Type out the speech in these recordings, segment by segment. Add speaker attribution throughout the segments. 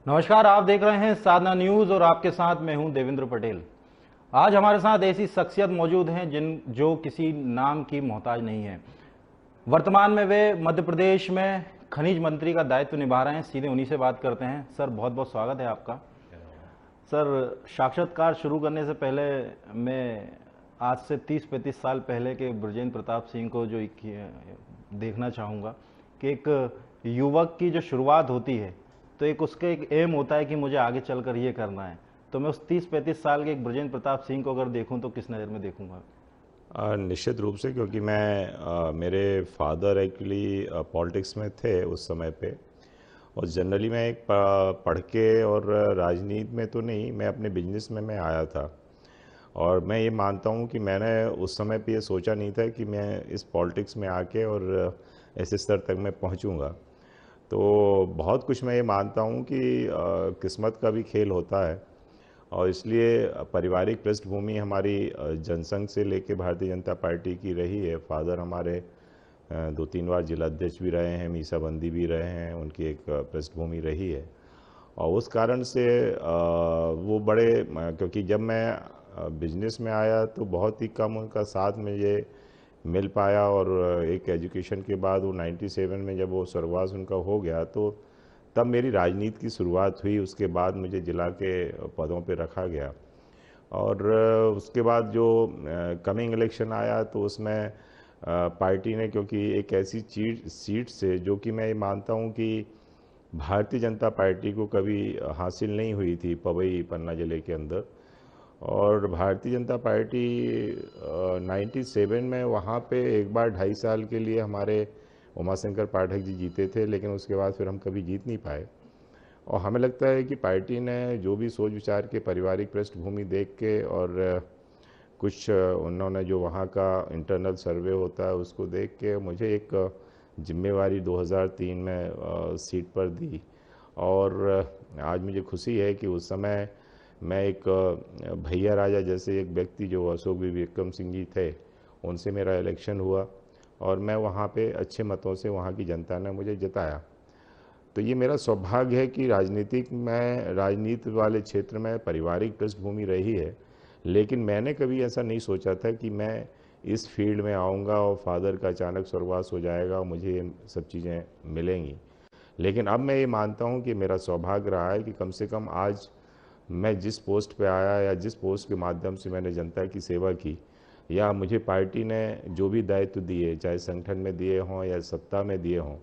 Speaker 1: नमस्कार, आप देख रहे हैं साधना न्यूज और आपके साथ मैं हूं देवेंद्र पटेल। आज हमारे साथ ऐसी शख्सियत मौजूद हैं जो किसी नाम की मोहताज नहीं है। वर्तमान में वे मध्य प्रदेश में खनिज मंत्री का दायित्व निभा रहे हैं। सीधे उन्हीं से बात करते हैं। सर, बहुत बहुत स्वागत है आपका। सर, साक्षात्कार शुरू करने से पहले मैं आज से 30-35 साल पहले के ब्रजेंद्र प्रताप सिंह को जो देखना चाहूँगा कि एक युवक की जो शुरुआत होती है तो एक उसका एक एम होता है कि मुझे आगे चलकर ये करना है। तो मैं उस 30-35 साल के एक ब्रजेंद्र प्रताप सिंह को अगर देखूं तो किस नज़र में देखूंगा?
Speaker 2: निश्चित रूप से, क्योंकि मेरे फादर एक्चुअली पॉलिटिक्स में थे उस समय पे। और जनरली मैं एक पढ़ के और राजनीति में तो नहीं, मैं अपने बिजनेस में मैं आया था। और मैं ये मानता हूँ कि मैंने उस समय पे ये सोचा नहीं था कि मैं इस पॉलिटिक्स में आके और ऐसे स्तर तक मैं पहुँचूँगा। तो बहुत कुछ मैं ये मानता हूँ कि किस्मत का भी खेल होता है। और इसलिए पारिवारिक पृष्ठभूमि हमारी जनसंघ से लेके भारतीय जनता पार्टी की रही है। फादर हमारे 2-3 बार जिला अध्यक्ष भी रहे हैं, मीसाबंदी भी रहे हैं, उनकी एक पृष्ठभूमि रही है। और उस कारण से वो बड़े क्योंकि जब मैं बिजनेस में आया तो बहुत ही कम उनका साथ मुझे मिल पाया। और एक एजुकेशन के बाद वो 97 में जब वो स्वर्गवास उनका हो गया तो तब मेरी राजनीति की शुरुआत हुई। उसके बाद मुझे जिला के पदों पे रखा गया। और उसके बाद जो कमिंग इलेक्शन आया तो उसमें पार्टी ने, क्योंकि एक ऐसी सीट से जो कि मैं ये मानता हूँ कि भारतीय जनता पार्टी को कभी हासिल नहीं हुई थी पवई पन्ना जिले के अंदर। और भारतीय जनता पार्टी 97 में वहाँ पे एक बार 2.5 साल के लिए हमारे उमाशंकर पाठक जी जीते थे, लेकिन उसके बाद फिर हम कभी जीत नहीं पाए। और हमें लगता है कि पार्टी ने जो भी सोच विचार के पारिवारिक पृष्ठभूमि देख के और कुछ उन्होंने जो वहाँ का इंटरनल सर्वे होता है उसको देख के मुझे एक जिम्मेवारी 2003 में सीट पर दी। और आज मुझे खुशी है कि उस समय मैं एक भैया राजा जैसे एक व्यक्ति जो अशोक विक्रम सिंह जी थे, उनसे मेरा इलेक्शन हुआ और मैं वहाँ पे अच्छे मतों से वहाँ की जनता ने मुझे जिताया। तो ये मेरा सौभाग्य है कि राजनीति वाले क्षेत्र में पारिवारिक पृष्ठभूमि रही है। लेकिन मैंने कभी ऐसा नहीं सोचा था कि मैं इस फील्ड में आऊँगा और फादर का अचानक स्वर्गवास हो जाएगा और मुझे ये सब चीज़ें मिलेंगी। लेकिन अब मैं ये मानता हूँ कि मेरा सौभाग्य रहा है कि कम से कम आज मैं जिस पोस्ट पे आया या जिस पोस्ट के माध्यम से मैंने जनता की सेवा की, या मुझे पार्टी ने जो भी दायित्व दिए, चाहे संगठन में दिए हों या सत्ता में दिए हों,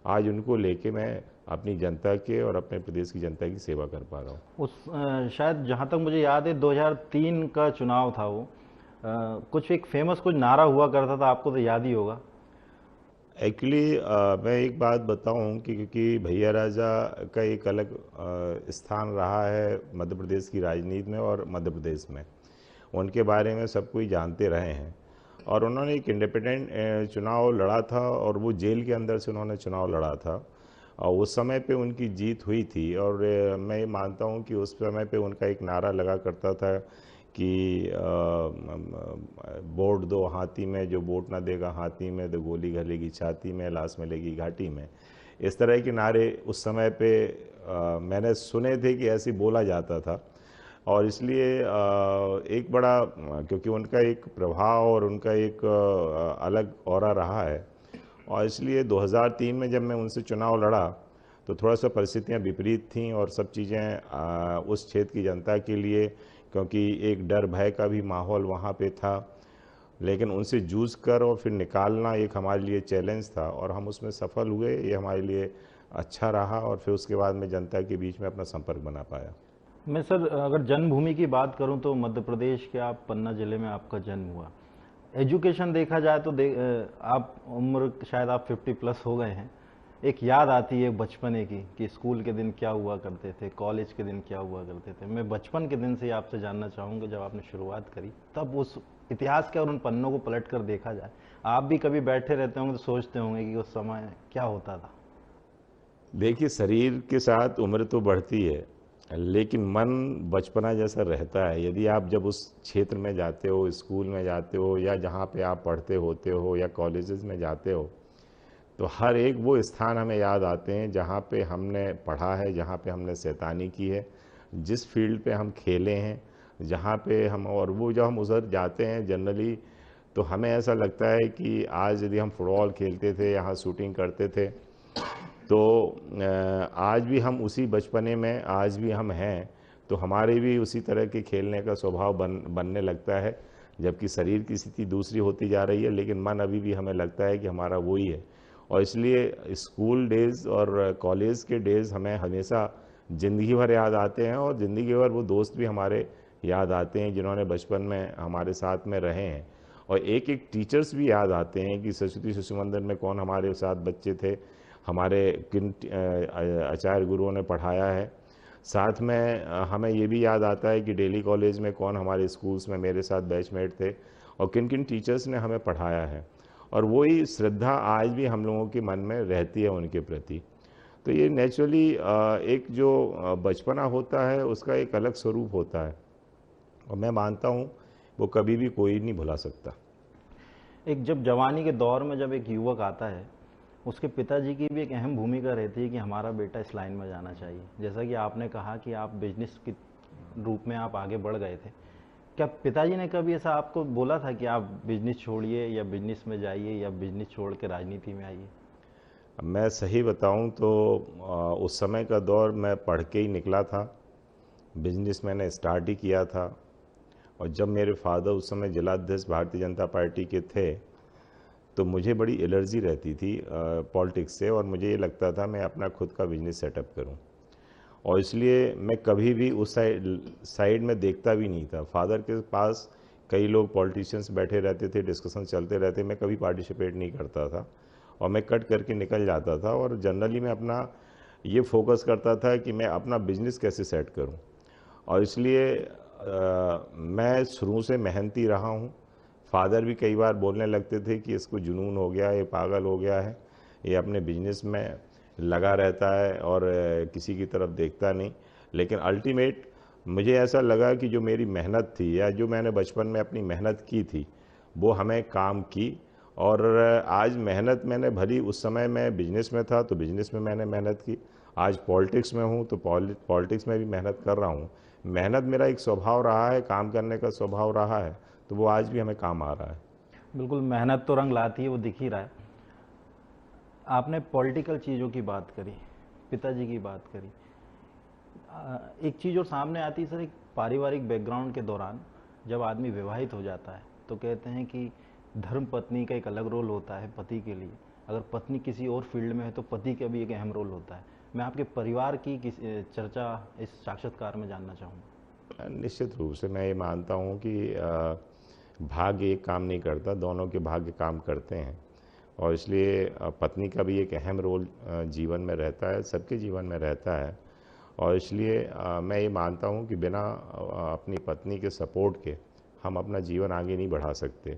Speaker 2: आज उनको लेके मैं अपनी जनता के और अपने प्रदेश की जनता की सेवा कर पा रहा हूँ।
Speaker 1: शायद जहाँ तक मुझे याद है 2003 का चुनाव था वो। कुछ एक फेमस कुछ नारा हुआ करता था, आपको तो याद ही होगा।
Speaker 2: एक्चुअली मैं एक बात बताऊं कि क्योंकि भैया राजा का एक अलग स्थान रहा है मध्य प्रदेश की राजनीति में और मध्य प्रदेश में, उनके बारे में सब कोई जानते रहे हैं। और उन्होंने एक इंडिपेंडेंट चुनाव लड़ा था और वो जेल के अंदर से उन्होंने चुनाव लड़ा था। और उस समय पे उनकी जीत हुई थी। और मैं ये मानता हूँ कि उस समय पे उनका एक नारा लगा करता था कि वोट दो हाथी में, जो वोट ना देगा हाथी में, तो गोली घलेगी छाती में, लाश मिलेगी घाटी में। इस तरह के नारे उस समय पे मैंने सुने थे कि ऐसे बोला जाता था। और इसलिए एक बड़ा क्योंकि उनका एक प्रभाव और उनका एक अलग ऑरा रहा है। और इसलिए 2003 में जब मैं उनसे चुनाव लड़ा तो थोड़ा सा परिस्थितियां विपरीत थीं और सब चीज़ें उस क्षेत्र की जनता के लिए, क्योंकि एक डर भय का भी माहौल वहाँ पे था। लेकिन उनसे जूझ कर और फिर निकालना एक हमारे लिए चैलेंज था और हम उसमें सफल हुए। ये हमारे लिए अच्छा रहा और फिर उसके बाद मैं जनता के बीच में अपना संपर्क बना पाया।
Speaker 1: मैं सर अगर जन्मभूमि की बात करूं तो मध्य प्रदेश के आप पन्ना जिले में आपका जन्म हुआ। एजुकेशन देखा जाए तो आप उम्र शायद आप 50+ हो गए हैं। एक याद आती है बचपने की कि स्कूल के दिन क्या हुआ करते थे, कॉलेज के दिन क्या हुआ करते थे। मैं बचपन के दिन से ही आपसे जानना चाहूँगा, जब आपने शुरुआत करी तब उस इतिहास के और उन पन्नों को पलट कर देखा जाए, आप भी कभी बैठे रहते होंगे तो सोचते होंगे कि उस समय क्या होता था।
Speaker 2: देखिए, शरीर के साथ उम्र तो बढ़ती है लेकिन मन बचपना जैसा रहता है। यदि आप जब उस क्षेत्र में जाते हो, स्कूल में जाते हो या जहाँ पे आप पढ़ते होते हो या कॉलेजेस में जाते हो, तो हर एक वो स्थान हमें याद आते हैं जहाँ पे हमने पढ़ा है, जहाँ पे हमने शैतानी की है, जिस फील्ड पे हम खेले हैं, जहाँ पे हम, और वो जब हम उधर जाते हैं जनरली तो हमें ऐसा लगता है कि आज यदि हम फुटबॉल खेलते थे, यहाँ शूटिंग करते थे, तो आज भी हम उसी बचपने में आज भी हम हैं, तो हमारे भी उसी तरह के खेलने का स्वभाव बनने लगता है। जबकि शरीर की स्थिति दूसरी होती जा रही है, लेकिन मन अभी भी हमें लगता है कि हमारा वही है। और इसलिए स्कूल डेज़ और कॉलेज के डेज़ हमें हमेशा ज़िंदगी भर याद आते हैं, और ज़िंदगी भर वो दोस्त भी हमारे याद आते हैं जिन्होंने बचपन में हमारे साथ में रहे हैं। और एक एक टीचर्स भी याद आते हैं कि सरस्वती शिशु मंदिर में कौन हमारे साथ बच्चे थे, हमारे किन आचार्य गुरुओं ने पढ़ाया है। साथ में हमें ये भी याद आता है कि डेली कॉलेज में कौन हमारे स्कूल्स में मेरे साथ बैचमेट थे और किन किन टीचर्स ने हमें पढ़ाया है। और वही श्रद्धा आज भी हम लोगों के मन में रहती है उनके प्रति। तो ये नेचुरली एक जो बचपना होता है उसका एक अलग स्वरूप होता है, और मैं मानता हूँ वो कभी भी कोई नहीं भुला सकता।
Speaker 1: एक जब जवानी के दौर में जब एक युवक आता है, उसके पिताजी की भी एक अहम भूमिका रहती है कि हमारा बेटा इस लाइन में जाना चाहिए। जैसा कि आपने कहा कि आप बिजनेस के रूप में आप आगे बढ़ गए थे, क्या पिताजी ने कभी ऐसा आपको बोला था कि आप बिजनेस छोड़िए या बिजनेस में जाइए या बिजनेस छोड़ के राजनीति में आइए?
Speaker 2: मैं सही बताऊं तो उस समय का दौर मैं पढ़ के ही निकला था, बिजनेस मैंने स्टार्ट ही किया था। और जब मेरे फादर उस समय जिलाध्यक्ष भारतीय जनता पार्टी के थे, तो मुझे बड़ी एलर्जी रहती थी पॉलिटिक्स से, और मुझे ये लगता था मैं अपना खुद का बिजनेस सेटअप करूं। और इसलिए मैं कभी भी उस साइड में देखता भी नहीं था। फादर के पास कई लोग पॉलिटिशियंस बैठे रहते थे, डिस्कशन चलते रहते, मैं कभी पार्टिसिपेट नहीं करता था और मैं कट करके निकल जाता था। और जनरली मैं अपना ये फोकस करता था कि मैं अपना बिजनेस कैसे सेट करूं। और इसलिए मैं शुरू से मेहनती रहा हूं। फादर भी कई बार बोलने लगते थे कि इसको जुनून हो गया, ये पागल हो गया है, ये अपने बिजनेस में लगा रहता है और किसी की तरफ देखता नहीं। लेकिन अल्टीमेट मुझे ऐसा लगा कि जो मेरी मेहनत थी या जो मैंने बचपन में अपनी मेहनत की थी वो हमें काम की। और आज मेहनत मैंने भली उस समय मैं बिजनेस में था तो बिजनेस में मैंने मेहनत की, आज पॉलिटिक्स में हूँ तो पॉलिटिक्स में भी मेहनत कर रहा हूँ। मेहनत मेरा एक स्वभाव रहा है, काम करने का स्वभाव रहा है, तो वो आज भी हमें काम आ रहा है।
Speaker 1: बिल्कुल, मेहनत तो रंग लाती है, वो दिख ही रहा है। आपने पॉलिटिकल चीज़ों की बात करी, पिताजी की बात करी। एक चीज़ और सामने आती है सर, एक पारिवारिक बैकग्राउंड के दौरान जब आदमी विवाहित हो जाता है तो कहते हैं कि धर्म पत्नी का एक अलग रोल होता है पति के लिए। अगर पत्नी किसी और फील्ड में है तो पति का भी एक अहम रोल होता है। मैं आपके परिवार की चर्चा इस साक्षात्कार में जानना चाहूँगा।
Speaker 2: निश्चित रूप से मैं ये मानता हूँ कि भाग्य एक काम नहीं करता, दोनों के भाग्य काम करते हैं। और इसलिए पत्नी का भी एक अहम रोल जीवन में रहता है, सबके जीवन में रहता है। और इसलिए मैं ये मानता हूँ कि बिना अपनी पत्नी के सपोर्ट के हम अपना जीवन आगे नहीं बढ़ा सकते।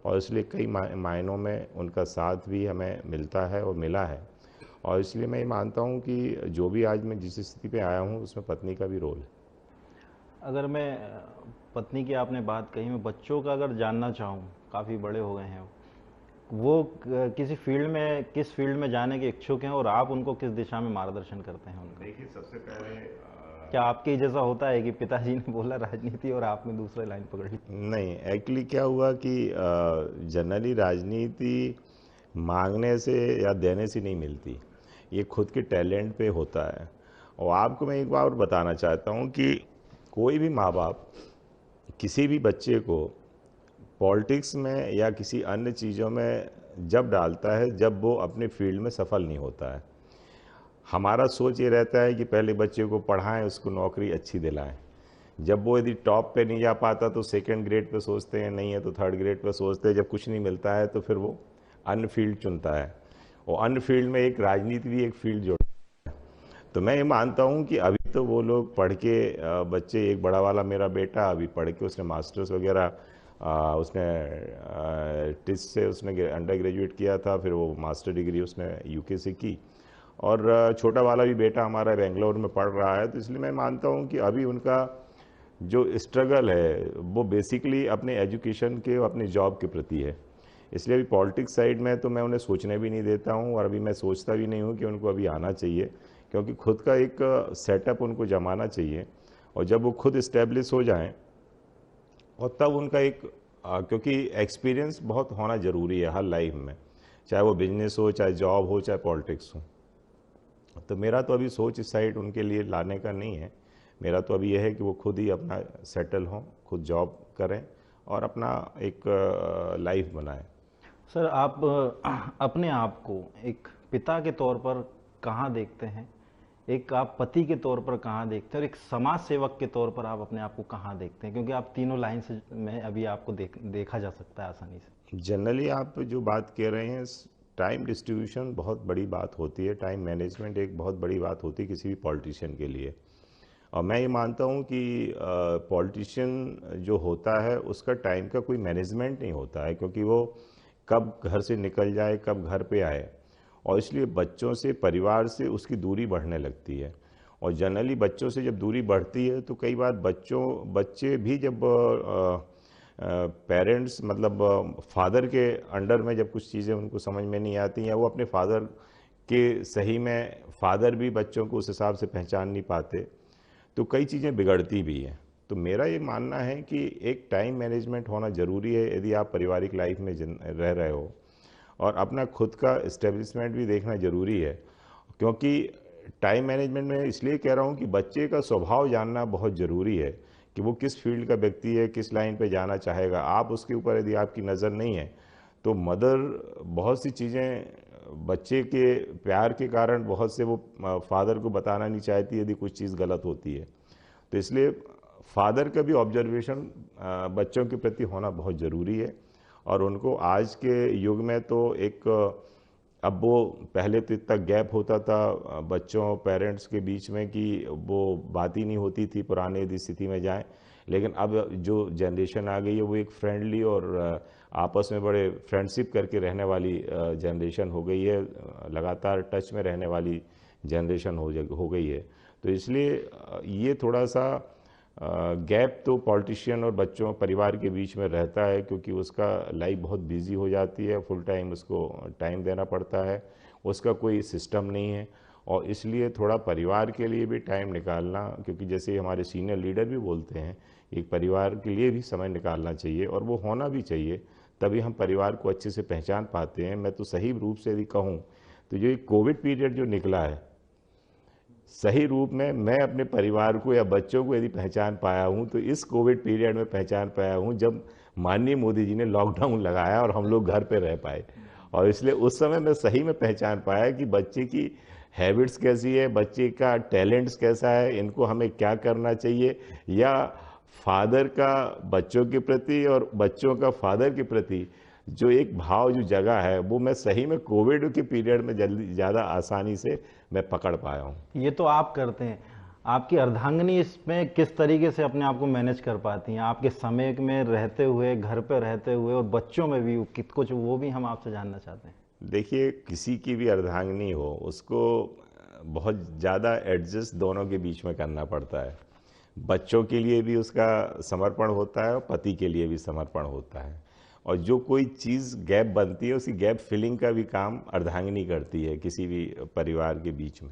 Speaker 2: और इसलिए कई मायनों में उनका साथ भी हमें मिलता है और मिला है। और इसलिए मैं ये मानता हूँ कि जो भी आज मैं जिस स्थिति पे आया हूँ उसमें पत्नी का भी रोल है।
Speaker 1: अगर मैं पत्नी की आपने बात कही, मैं बच्चों का अगर जानना चाहूँ, काफ़ी बड़े हो गए हैं वो किसी फील्ड में, किस फील्ड में जाने के इच्छुक हैं और आप उनको किस दिशा में मार्गदर्शन करते हैं उनका?
Speaker 2: देखिए, सबसे पहले
Speaker 1: क्या आपके जैसा होता है कि पिताजी ने बोला राजनीति और आपने दूसरा लाइन पकड़ ली?
Speaker 2: नहीं, एक्चुअली क्या हुआ कि जनरली राजनीति मांगने से या देने से नहीं मिलती, ये खुद के टैलेंट पे होता है। और आपको मैं एक बात और बताना चाहता हूँ कि कोई भी माँ बाप किसी भी बच्चे को पॉलिटिक्स में या किसी अन्य चीज़ों में जब डालता है जब वो अपने फील्ड में सफल नहीं होता है। हमारा सोच ये रहता है कि पहले बच्चे को पढ़ाएं, उसको नौकरी अच्छी दिलाएं। जब वो यदि टॉप पे नहीं जा पाता तो सेकंड ग्रेड पे सोचते हैं, नहीं है तो थर्ड ग्रेड पे सोचते हैं। जब कुछ नहीं मिलता है तो फिर वो अन्य फील्ड चुनता है, और अन्य फील्ड में एक राजनीति भी एक फील्ड जोड़ता है। तो मैं ये मानता हूँ कि अभी तो वो लोग पढ़ के बच्चे, एक बड़ा वाला मेरा बेटा अभी पढ़ के उसने मास्टर्स वगैरह उसने टिस से उसने अंडर ग्रेजुएट किया था, फिर वो मास्टर डिग्री उसने यूके से की। और छोटा वाला भी बेटा हमारा बेंगलोर में पढ़ रहा है। तो इसलिए मैं मानता हूँ कि अभी उनका जो स्ट्रगल है वो बेसिकली अपने एजुकेशन के, अपने जॉब के प्रति है। इसलिए अभी पॉलिटिक्स साइड में तो मैं उन्हें सोचने भी नहीं देता हूँ, और अभी मैं सोचता भी नहीं हूँ कि उनको अभी आना चाहिए, क्योंकि खुद का एक सेटअप उनको जमाना चाहिए। और जब वो खुद इस्टेब्लिश हो जाएं, और तब उनका एक क्योंकि एक्सपीरियंस बहुत होना ज़रूरी है हर लाइफ में, चाहे वो बिजनेस हो, चाहे जॉब हो, चाहे पॉलिटिक्स हो। तो मेरा तो अभी सोच इस साइड उनके लिए लाने का नहीं है। मेरा तो अभी यह है कि वो खुद ही अपना सेटल हों, खुद जॉब करें और अपना एक लाइफ बनाएं।
Speaker 1: सर, आप अपने आप को एक पिता के तौर पर कहाँ देखते हैं, एक आप पति के तौर पर कहाँ देखते हैं, और एक समाज सेवक के तौर पर आप अपने आप को कहाँ देखते हैं? क्योंकि आप तीनों लाइन से में अभी आपको देखा जा सकता है आसानी से।
Speaker 2: जनरली आप जो बात कह रहे हैं, टाइम डिस्ट्रीब्यूशन बहुत बड़ी बात होती है, टाइम मैनेजमेंट एक बहुत बड़ी बात होती है किसी भी पॉलिटिशियन के लिए। और मैं ये मानता हूँ कि पॉलिटिशियन जो होता है उसका टाइम का कोई मैनेजमेंट नहीं होता है, क्योंकि वो कब घर से निकल जाए, कब घर पे आए, और इसलिए बच्चों से, परिवार से उसकी दूरी बढ़ने लगती है। और जनरली बच्चों से जब दूरी बढ़ती है तो कई बार बच्चे भी जब पेरेंट्स मतलब फादर के अंडर में जब कुछ चीज़ें उनको समझ में नहीं आती, या वो अपने फादर के सही में फादर भी बच्चों को उस हिसाब से पहचान नहीं पाते, तो कई चीज़ें बिगड़ती भी हैं। तो मेरा ये मानना है कि एक टाइम मैनेजमेंट होना ज़रूरी है यदि आप पारिवारिक लाइफ में रह रहे हो, और अपना खुद का इस्टेब्लिशमेंट भी देखना ज़रूरी है। क्योंकि टाइम मैनेजमेंट में इसलिए कह रहा हूँ कि बच्चे का स्वभाव जानना बहुत ज़रूरी है कि वो किस फील्ड का व्यक्ति है, किस लाइन पे जाना चाहेगा। आप उसके ऊपर यदि आपकी नज़र नहीं है तो मदर बहुत सी चीज़ें बच्चे के प्यार के कारण बहुत से वो फादर को बताना नहीं चाहती यदि कुछ चीज़ गलत होती है। तो इसलिए फादर का भी ऑब्जर्वेशन बच्चों के प्रति होना बहुत ज़रूरी है। और उनको आज के युग में तो एक अब वो पहले तो इतना गैप होता था बच्चों पेरेंट्स के बीच में कि वो बात ही नहीं होती थी, पुराने यदि स्थिति में जाएं। लेकिन अब जो जनरेशन आ गई है वो एक फ्रेंडली और आपस में बड़े फ्रेंडशिप करके रहने वाली जनरेशन हो गई है, लगातार टच में रहने वाली जनरेशन हो गई है। तो इसलिए ये थोड़ा सा गैप तो पॉलिटिशियन और बच्चों परिवार के बीच में रहता है, क्योंकि उसका लाइफ बहुत बिजी हो जाती है, फुल टाइम उसको टाइम देना पड़ता है, उसका कोई सिस्टम नहीं है। और इसलिए थोड़ा परिवार के लिए भी टाइम निकालना, क्योंकि जैसे हमारे सीनियर लीडर भी बोलते हैं, एक परिवार के लिए भी समय निकालना चाहिए, और वो होना भी चाहिए, तभी हम परिवार को अच्छे से पहचान पाते हैं। मैं तो सही रूप से यदि कहूँ तो जो कोविड पीरियड जो निकला है, सही रूप में मैं अपने परिवार को या बच्चों को यदि पहचान पाया हूँ तो इस कोविड पीरियड में पहचान पाया हूँ, जब माननीय मोदी जी ने लॉकडाउन लगाया और हम लोग घर पे रह पाए। और इसलिए उस समय मैं सही में पहचान पाया कि बच्चे की हैबिट्स कैसी है, बच्चे का टैलेंट्स कैसा है, इनको हमें क्या करना चाहिए, या फादर का बच्चों के प्रति और बच्चों का फादर के प्रति जो एक भाव जो जगह है, वो मैं सही में कोविड के पीरियड में जल्दी ज़्यादा आसानी से मैं पकड़ पाया हूँ।
Speaker 1: ये तो आप करते हैं, आपकी अर्धांगिनी इसमें किस तरीके से अपने आप को मैनेज कर पाती हैं, आपके समय में रहते हुए, घर पे रहते हुए, और बच्चों में भी कुछ, वो भी हम आपसे जानना चाहते हैं।
Speaker 2: देखिए, किसी की भी अर्धांगिनी हो, उसको बहुत ज़्यादा एडजस्ट दोनों के बीच में करना पड़ता है। बच्चों के लिए भी उसका समर्पण होता है और पति के लिए भी समर्पण होता है। और जो कोई चीज़ गैप बनती है, उसी गैप फिलिंग का भी काम अर्धांगिनी करती है किसी भी परिवार के बीच में।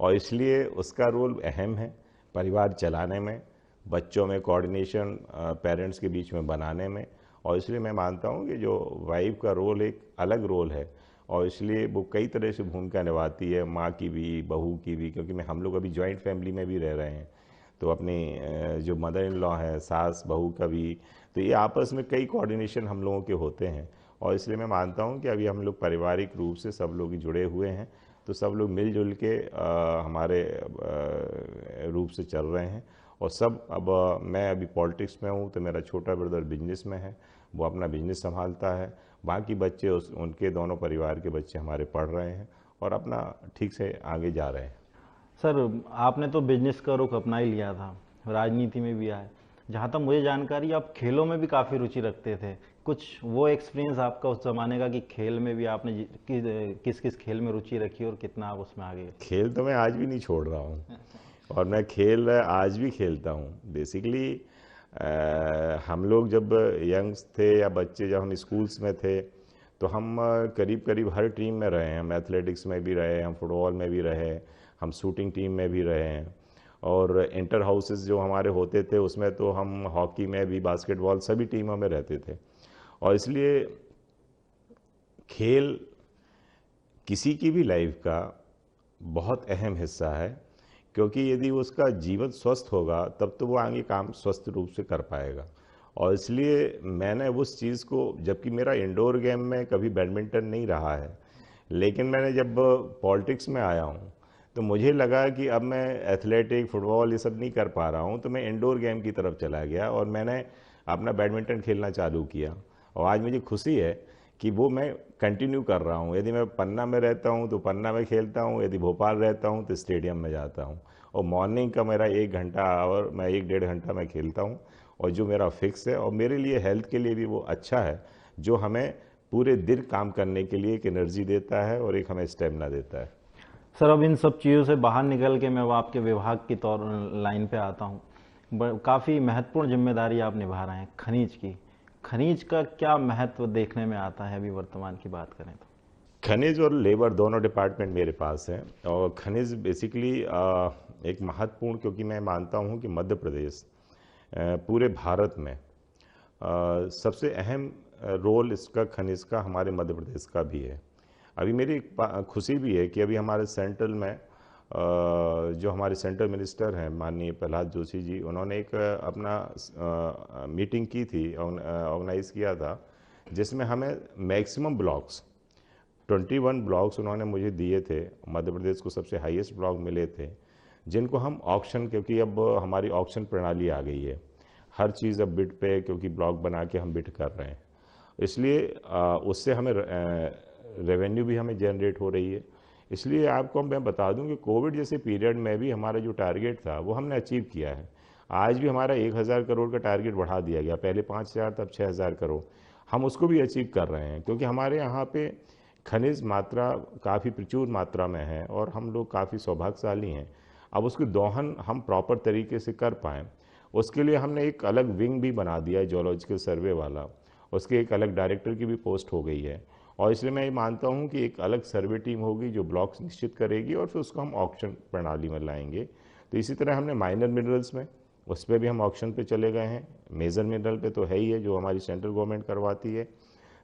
Speaker 2: और इसलिए उसका रोल अहम है परिवार चलाने में, बच्चों में कोऑर्डिनेशन पेरेंट्स के बीच में बनाने में। और इसलिए मैं मानता हूँ कि जो वाइफ का रोल एक अलग रोल है, और इसलिए वो कई तरह से भूमिका निभाती है, माँ की भी, बहू की भी, क्योंकि हम लोग अभी जॉइंट फैमिली में भी रह रहे हैं। तो अपनी जो मदर इन लॉ है, सास बहू का भी, तो ये आपस में कई कोऑर्डिनेशन हम लोगों के होते हैं। और इसलिए मैं मानता हूँ कि अभी हम लोग पारिवारिक रूप से सब लोग जुड़े हुए हैं, तो सब लोग मिलजुल के हमारे रूप से चल रहे हैं। और सब अब मैं अभी पॉलिटिक्स में हूँ, तो मेरा छोटा ब्रदर बिजनेस में है, वो अपना बिजनेस संभालता है। बाकी बच्चे उनके दोनों परिवार के बच्चे हमारे पढ़ रहे हैं और अपना ठीक से आगे जा रहे हैं।
Speaker 1: सर, आपने तो बिजनेस का रुख अपना ही लिया था, राजनीति में भी आए। जहाँ तक मुझे जानकारी, आप खेलों में भी काफ़ी रुचि रखते थे। कुछ वो एक्सपीरियंस आपका उस ज़माने का कि खेल में भी आपने किस किस खेल में रुचि रखी और कितना आप उसमें आगे गए?
Speaker 2: खेल तो मैं आज भी नहीं छोड़ रहा हूँ, और मैं खेल आज भी खेलता हूँ। बेसिकली हम लोग जब यंग्स थे या बच्चे, जब हम स्कूल्स में थे, तो हम करीब करीब हर टीम में रहे हैं। हम एथलेटिक्स में भी रहे, हम फुटबॉल में भी रहे, हम शूटिंग टीम में भी रहे हैं, और इंटर हाउसेस जो हमारे होते थे उसमें तो हम हॉकी में भी, बास्केटबॉल, सभी टीमों में रहते थे। और इसलिए खेल किसी की भी लाइफ का बहुत अहम हिस्सा है, क्योंकि यदि उसका जीवन स्वस्थ होगा तब तो वो आगे काम स्वस्थ रूप से कर पाएगा। और इसलिए मैंने उस चीज़ को, जबकि मेरा इंडोर गेम में कभी बैडमिंटन नहीं रहा है, लेकिन मैंने जब पॉलिटिक्स में आया हूँ तो मुझे लगा कि अब मैं एथलेटिक, फुटबॉल ये सब नहीं कर पा रहा हूँ, तो मैं इंडोर गेम की तरफ चला गया और मैंने अपना बैडमिंटन खेलना चालू किया। और आज मुझे खुशी है कि वो मैं कंटिन्यू कर रहा हूँ। यदि मैं पन्ना में रहता हूँ तो पन्ना में खेलता हूँ, यदि भोपाल रहता हूँ तो स्टेडियम में जाता हूँ। और मॉर्निंग का मेरा 1 घंटा आवर, मैं 1-1.5 घंटा मैं खेलता हूँ, और जो मेरा फिक्स है, और मेरे लिए हेल्थ के लिए भी वो अच्छा है, जो हमें पूरे दिन काम करने के लिए एक एनर्जी देता है और एक हमें स्टेमिना देता है।
Speaker 1: सर, अब इन सब चीज़ों से बाहर निकल के मैं वो आपके विभाग की तौर लाइन पे आता हूँ। काफ़ी महत्वपूर्ण जिम्मेदारी आप निभा रहे हैं खनिज की। खनिज का क्या महत्व देखने में आता है अभी वर्तमान की बात करें तो?
Speaker 2: खनिज और लेबर दोनों डिपार्टमेंट मेरे पास हैं। और खनिज बेसिकली एक महत्वपूर्ण, क्योंकि मैं मानता हूँ कि मध्य प्रदेश पूरे भारत में सबसे अहम रोल इसका, खनिज का, हमारे मध्य प्रदेश का भी है। अभी मेरी एक खुशी भी है कि अभी हमारे सेंट्रल में जो हमारे सेंट्रल मिनिस्टर हैं माननीय प्रहलाद जोशी जी, उन्होंने एक अपना मीटिंग की थी, ऑर्गेनाइज़ किया था, जिसमें हमें मैक्सिमम ब्लॉक्स 21 ब्लॉक्स उन्होंने मुझे दिए थे। मध्य प्रदेश को सबसे हाईएस्ट ब्लॉक मिले थे, जिनको हम ऑक्शन, क्योंकि अब हमारी ऑक्शन प्रणाली आ गई है, हर चीज़ अब बिड पे, क्योंकि ब्लॉक बना के हम बिड कर रहे हैं, इसलिए उससे हमें रेवेन्यू भी हमें जनरेट हो रही है। इसलिए आपको मैं बता दूं कि कोविड जैसे पीरियड में भी हमारा जो टारगेट था वो हमने अचीव किया है। आज भी हमारा 1000 करोड़ का टारगेट बढ़ा दिया गया, पहले 5000 तब 6000 करोड़, हम उसको भी अचीव कर रहे हैं, क्योंकि हमारे यहाँ पे खनिज मात्रा काफ़ी प्रचुर मात्रा में है और हम लोग काफ़ी सौभाग्यशाली हैं। अब उसकी दोहन हम प्रॉपर तरीके से कर पाएँ, उसके लिए हमने एक अलग विंग भी बना दिया है, जियोलॉजिकल सर्वे वाला, उसके एक अलग डायरेक्टर की भी पोस्ट हो गई है। और इसलिए मैं ये मानता हूँ कि एक अलग सर्वे टीम होगी जो ब्लॉक्स निश्चित करेगी और फिर उसको हम ऑक्शन प्रणाली में लाएंगे। तो इसी तरह हमने माइनर मिनरल्स में, उस पर भी हम ऑक्शन पे चले गए हैं। मेजर मिनरल पे तो है ही है, जो हमारी सेंट्रल गवर्नमेंट करवाती है।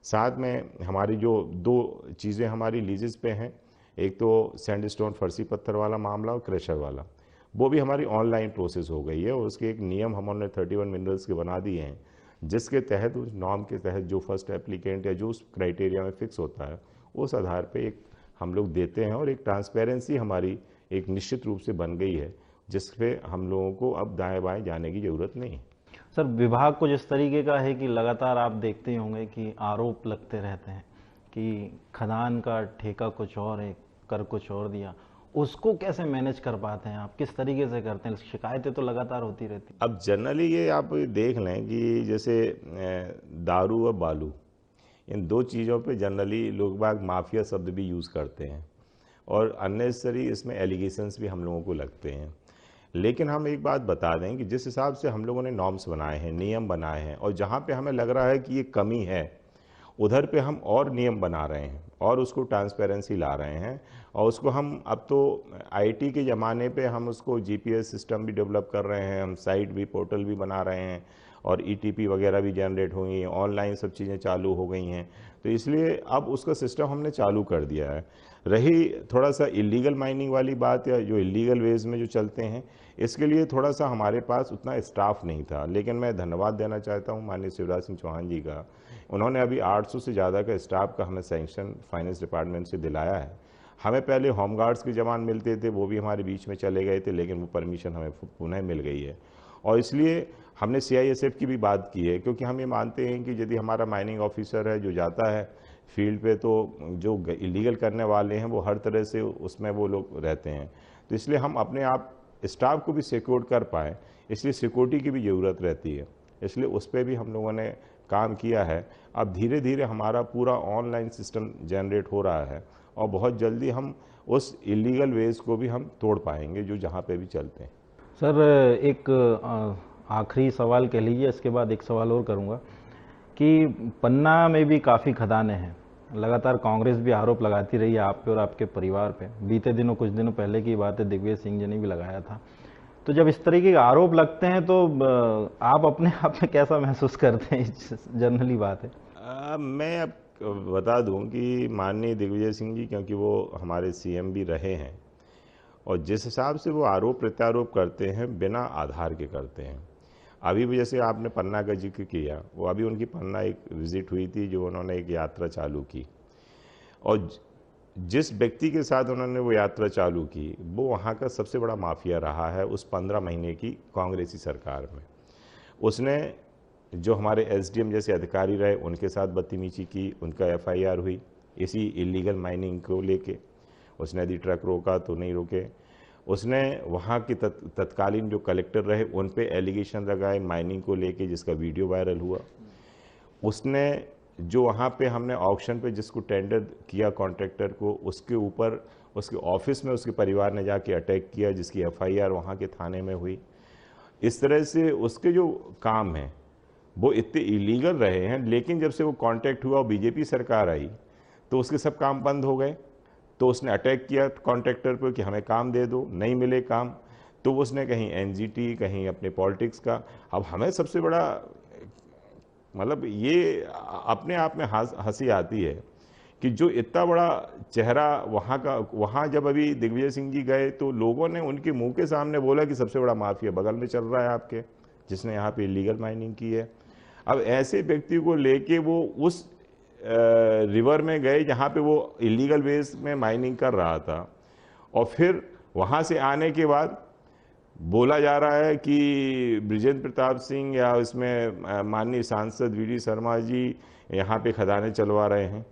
Speaker 2: साथ में हमारी जो 2 चीज़ें हमारी लीजेस पे हैं, एक तो सैंडस्टोन फर्सी पत्थर वाला मामला और क्रेशर वाला, वो भी हमारी ऑनलाइन प्रोसेस हो गई है, और उसके एक नियम हमने 31 मिनरल्स के बना दिए हैं, जिसके तहत, उस नॉर्म के तहत जो फर्स्ट एप्लीकेंट या जो उस क्राइटेरिया में फिक्स होता है, उस आधार पे एक हम लोग देते हैं, और एक ट्रांसपेरेंसी हमारी एक निश्चित रूप से बन गई है, जिस पे हम लोगों को अब दाएं बाएं जाने की ज़रूरत नहीं।
Speaker 1: सर, विभाग को जिस तरीके का है कि लगातार आप देखते होंगे कि आरोप लगते रहते हैं कि खदान का ठेका कुछ और है, कर कुछ और दिया, उसको कैसे मैनेज कर पाते हैं आप? किस तरीके से करते हैं? शिकायतें तो लगातार होती रहती हैं।
Speaker 2: अब जनरली ये आप देख लें कि जैसे दारू और बालू, इन 2 चीज़ों पे जनरली लोग बाग माफिया शब्द भी यूज़ करते हैं, और अननेसेसरी इसमें एलिगेशंस भी हम लोगों को लगते हैं। लेकिन हम एक बात बता दें कि जिस हिसाब से हम लोगों ने नॉर्म्स बनाए हैं, नियम बनाए हैं, और जहाँ पे हमें लग रहा है कि ये कमी है, उधर पे हम और नियम बना रहे हैं और उसको ट्रांसपेरेंसी ला रहे हैं। और उसको हम, अब तो आईटी के ज़माने पे हम उसको जीपीएस सिस्टम भी डेवलप कर रहे हैं, हम साइट भी, पोर्टल भी बना रहे हैं, और ईटीपी वगैरह भी जनरेट हो गई हैं, ऑनलाइन सब चीज़ें चालू हो गई हैं। तो इसलिए अब उसका सिस्टम हमने चालू कर दिया है। रही थोड़ा सा इलीगल माइनिंग वाली बात, या जो इलीगल वेज में जो चलते हैं, इसके लिए थोड़ा सा हमारे पास उतना स्टाफ नहीं था, लेकिन मैं धन्यवाद देना चाहता हूँ माननीय शिवराज सिंह चौहान जी का। उन्होंने अभी 800 से ज़्यादा का स्टाफ का हमें सैंक्शन फाइनेंस डिपार्टमेंट से दिलाया है। हमें पहले होमगार्ड्स के जवान मिलते थे, वो भी हमारे बीच में चले गए थे, लेकिन वो परमिशन हमें पुनः मिल गई है। और इसलिए हमने सीआईएसएफ की भी बात की है, क्योंकि हम ये मानते हैं कि यदि हमारा माइनिंग ऑफिसर है जो जाता है फील्ड पे, तो जो इलीगल करने वाले हैं वो हर तरह से उसमें वो लोग रहते हैं। तो इसलिए हम अपने आप स्टाफ को भी सिक्योर कर पाएँ, इसलिए सिक्योरिटी की भी ज़रूरत रहती है, इसलिए उस पर भी हम लोगों ने काम किया है। अब धीरे धीरे हमारा पूरा ऑनलाइन सिस्टम जनरेट हो रहा है, और बहुत जल्दी हम उस इलीगल वेज को भी हम तोड़ पाएंगे जो जहाँ पे भी चलते हैं।
Speaker 1: सर, एक आखिरी सवाल कह लीजिए, इसके बाद एक सवाल और करूंगा कि पन्ना में भी काफ़ी खदानें हैं, लगातार कांग्रेस भी आरोप लगाती रही है आप पे और आपके परिवार पे। बीते दिनों, कुछ दिनों पहले की बात है, दिग्विजय सिंह जी ने भी लगाया था। तो जब इस तरीके के आरोप लगते हैं तो आप अपने आप में कैसा महसूस करते हैं? जनरली बात है।
Speaker 2: मैं अब बता दूं कि माननीय दिग्विजय सिंह जी, क्योंकि वो हमारे सीएम भी रहे हैं, और जिस हिसाब से वो आरोप प्रत्यारोप करते हैं बिना आधार के करते हैं। अभी भी जैसे आपने पन्ना का जिक्र किया, वो अभी उनकी पन्ना एक विजिट हुई थी, जो उन्होंने एक यात्रा चालू की, और जिस व्यक्ति के साथ उन्होंने वो यात्रा चालू की वो वहाँ का सबसे बड़ा माफिया रहा है उस 15 महीने की कांग्रेसी सरकार में। उसने जो हमारे एसडीएम जैसे अधिकारी रहे उनके साथ बदतमीजी की, उनका एफआईआर हुई इसी इलीगल माइनिंग को लेके। उसने यदि ट्रक रोका तो नहीं रोके। उसने वहाँ के तत्कालीन जो कलेक्टर रहे उन पे एलिगेशन लगाए माइनिंग को लेके, जिसका वीडियो वायरल हुआ। उसने जो वहाँ पे हमने ऑक्शन पे जिसको टेंडर किया कॉन्ट्रैक्टर को, उसके ऊपर उसके ऑफिस में उसके परिवार ने जाके अटैक किया, जिसकी एफआईआर वहाँ के थाने में हुई। इस तरह से उसके जो काम हैं वो इतने इलीगल रहे हैं, लेकिन जब से वो कॉन्ट्रैक्ट हुआ और बीजेपी सरकार आई तो उसके सब काम बंद हो गए। तो उसने अटैक किया कॉन्ट्रैक्टर पर कि हमें काम दे दो, नहीं मिले काम, तो उसने कहीं एनजीटी, कहीं अपने पॉलिटिक्स का। अब हमें सबसे बड़ा मतलब ये अपने आप में हंसी आती है कि जो इतना बड़ा चेहरा वहाँ का, वहाँ जब अभी दिग्विजय सिंह जी गए तो लोगों ने उनके मुंह के सामने बोला कि सबसे बड़ा माफिया बगल में चल रहा है आपके, जिसने यहाँ पे इलीगल माइनिंग की है। अब ऐसे व्यक्ति को लेके वो उस रिवर में गए जहाँ पे वो इलीगल वेज में माइनिंग कर रहा था, और फिर वहाँ से आने के बाद बोला जा रहा है कि बृजेंद्र प्रताप सिंह या इसमें माननीय सांसद वीडी शर्मा जी यहाँ पे खदानें चलवा रहे हैं।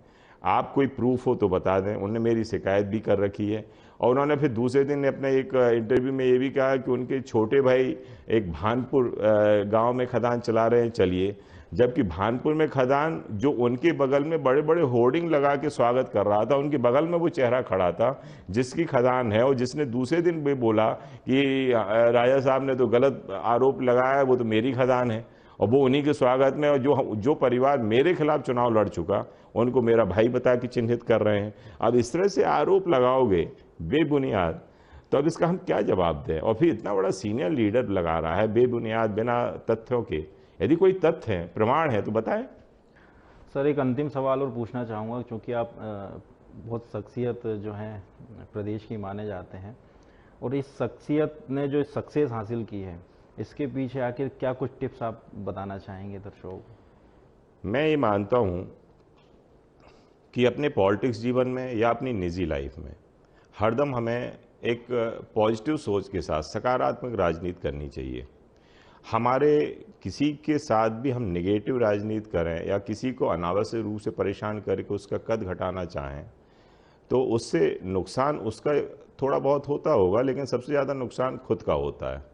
Speaker 2: आप कोई प्रूफ हो तो बता दें। उन्होंने मेरी शिकायत भी कर रखी है, और उन्होंने फिर दूसरे दिन अपने एक इंटरव्यू में ये भी कहा कि उनके छोटे भाई एक भानपुर गांव में खदान चला रहे हैं, चलिए। जबकि भानपुर में खदान जो उनके बगल में बड़े बड़े होर्डिंग लगा के स्वागत कर रहा था, उनके बगल में वो चेहरा खड़ा था जिसकी खदान है, और जिसने दूसरे दिन भी बोला कि राजा साहब ने तो गलत आरोप लगाया, वो तो मेरी खदान है, और वो उन्हीं के स्वागत में। और जो परिवार मेरे खिलाफ चुनाव लड़ चुका उनको मेरा भाई बता के चिन्हित कर रहे हैं। अब इस तरह से आरोप लगाओगे बेबुनियाद, तो अब इसका हम क्या जवाब दें? और फिर इतना बड़ा सीनियर लीडर लगा रहा है बेबुनियाद, बिना तथ्यों के। यदि कोई तथ्य है, प्रमाण है तो बताएं।
Speaker 1: सर, एक अंतिम सवाल और पूछना चाहूँगा, क्योंकि आप बहुत शख्सियत जो है प्रदेश की माने जाते हैं, और इस शख्सियत ने जो सक्सेस हासिल की है इसके पीछे आखिर क्या कुछ टिप्स आप बताना चाहेंगे दर्शकों को?
Speaker 2: मैं ये मानता हूँ कि अपने पॉलिटिक्स जीवन में या अपनी निजी लाइफ में हरदम हमें एक पॉजिटिव सोच के साथ सकारात्मक राजनीति करनी चाहिए। हमारे किसी के साथ भी हम नेगेटिव राजनीति करें या किसी को अनावश्यक रूप से परेशान करके उसका कद घटाना चाहें तो उससे नुकसान उसका थोड़ा बहुत होता होगा, लेकिन सबसे ज़्यादा नुकसान खुद का होता है।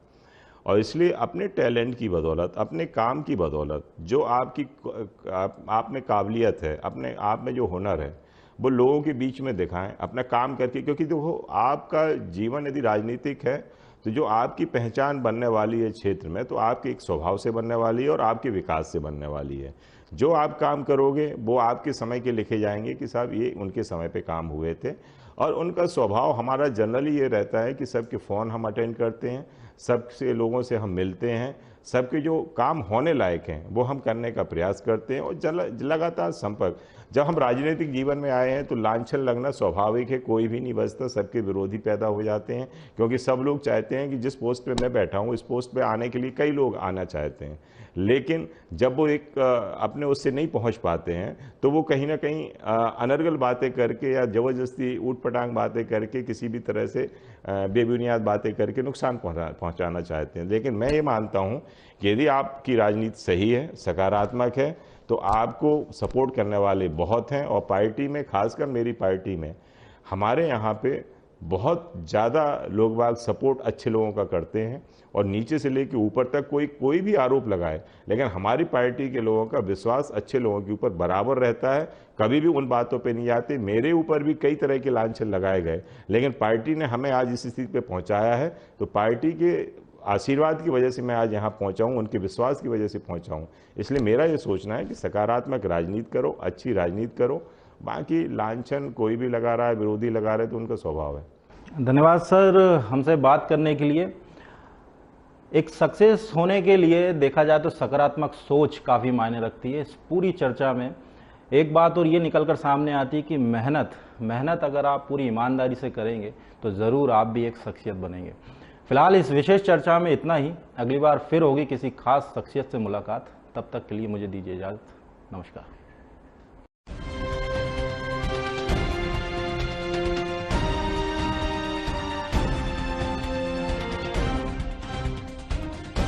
Speaker 2: और इसलिए अपने टैलेंट की बदौलत, अपने काम की बदौलत, जो आप में काबिलियत है, अपने आप में जो हुनर है, वो लोगों के बीच में दिखाएं अपना काम करके। क्योंकि देखो, आपका जीवन यदि राजनीतिक है तो जो आपकी पहचान बनने वाली है क्षेत्र में, तो आपके एक स्वभाव से बनने वाली है और आपके विकास से बनने वाली है। जो आप काम करोगे वो आपके समय के लिखे जाएंगे कि साहब ये उनके समय पे काम हुए थे। और उनका स्वभाव हमारा जनरली ये रहता है कि सबके फ़ोन हम अटेंड करते हैं, सबसे लोगों से हम मिलते हैं, सबके जो काम होने लायक हैं वो हम करने का प्रयास करते हैं, और लगातार संपर्क। जब हम राजनीतिक जीवन में आए हैं तो लांछन लगना स्वाभाविक है, कोई भी नहीं बचता, सबके विरोधी पैदा हो जाते हैं, क्योंकि सब लोग चाहते हैं कि जिस पोस्ट पे मैं बैठा हूँ इस पोस्ट पे आने के लिए कई लोग आना चाहते हैं। लेकिन जब वो एक अपने उससे नहीं पहुंच पाते हैं तो वो कहीं ना कहीं अनर्गल बातें करके या ज़बरदस्ती ऊट पटांग बातें करके, किसी भी तरह से बेबुनियाद बातें करके नुकसान पहुंचाना चाहते हैं। लेकिन मैं ये मानता हूं कि यदि आपकी राजनीति सही है, सकारात्मक है, तो आपको सपोर्ट करने वाले बहुत हैं। और पार्टी में, खासकर मेरी पार्टी में, हमारे यहाँ पे बहुत ज़्यादा लोग बाग सपोर्ट अच्छे लोगों का करते हैं, और नीचे से लेकर ऊपर तक कोई भी आरोप लगाए, लेकिन हमारी पार्टी के लोगों का विश्वास अच्छे लोगों के ऊपर बराबर रहता है, कभी भी उन बातों पे नहीं आते। मेरे ऊपर भी कई तरह के लांछन लगाए गए, लेकिन पार्टी ने हमें आज इस स्थिति पे पहुंचाया है। तो पार्टी के आशीर्वाद की वजह से मैं आज यहाँ पहुँचा हूँ, उनके विश्वास की वजह से पहुँचा हूँ। इसलिए मेरा ये सोचना है कि सकारात्मक राजनीति करो, अच्छी राजनीति करो, बाकी लांछन कोई भी लगा रहा है, विरोधी लगा रहे, तो उनका स्वभाव है।
Speaker 1: धन्यवाद सर हमसे बात करने के लिए। एक सक्सेस होने के लिए देखा जाए तो सकारात्मक सोच काफ़ी मायने रखती है। इस पूरी चर्चा में एक बात और ये निकल कर सामने आती है कि मेहनत अगर आप पूरी ईमानदारी से करेंगे तो ज़रूर आप भी एक शख्सियत बनेंगे। फिलहाल इस विशेष चर्चा में इतना ही। अगली बार फिर होगी किसी खास शख्सियत से मुलाकात। तब तक के लिए मुझे दीजिए इजाज़त। नमस्कार।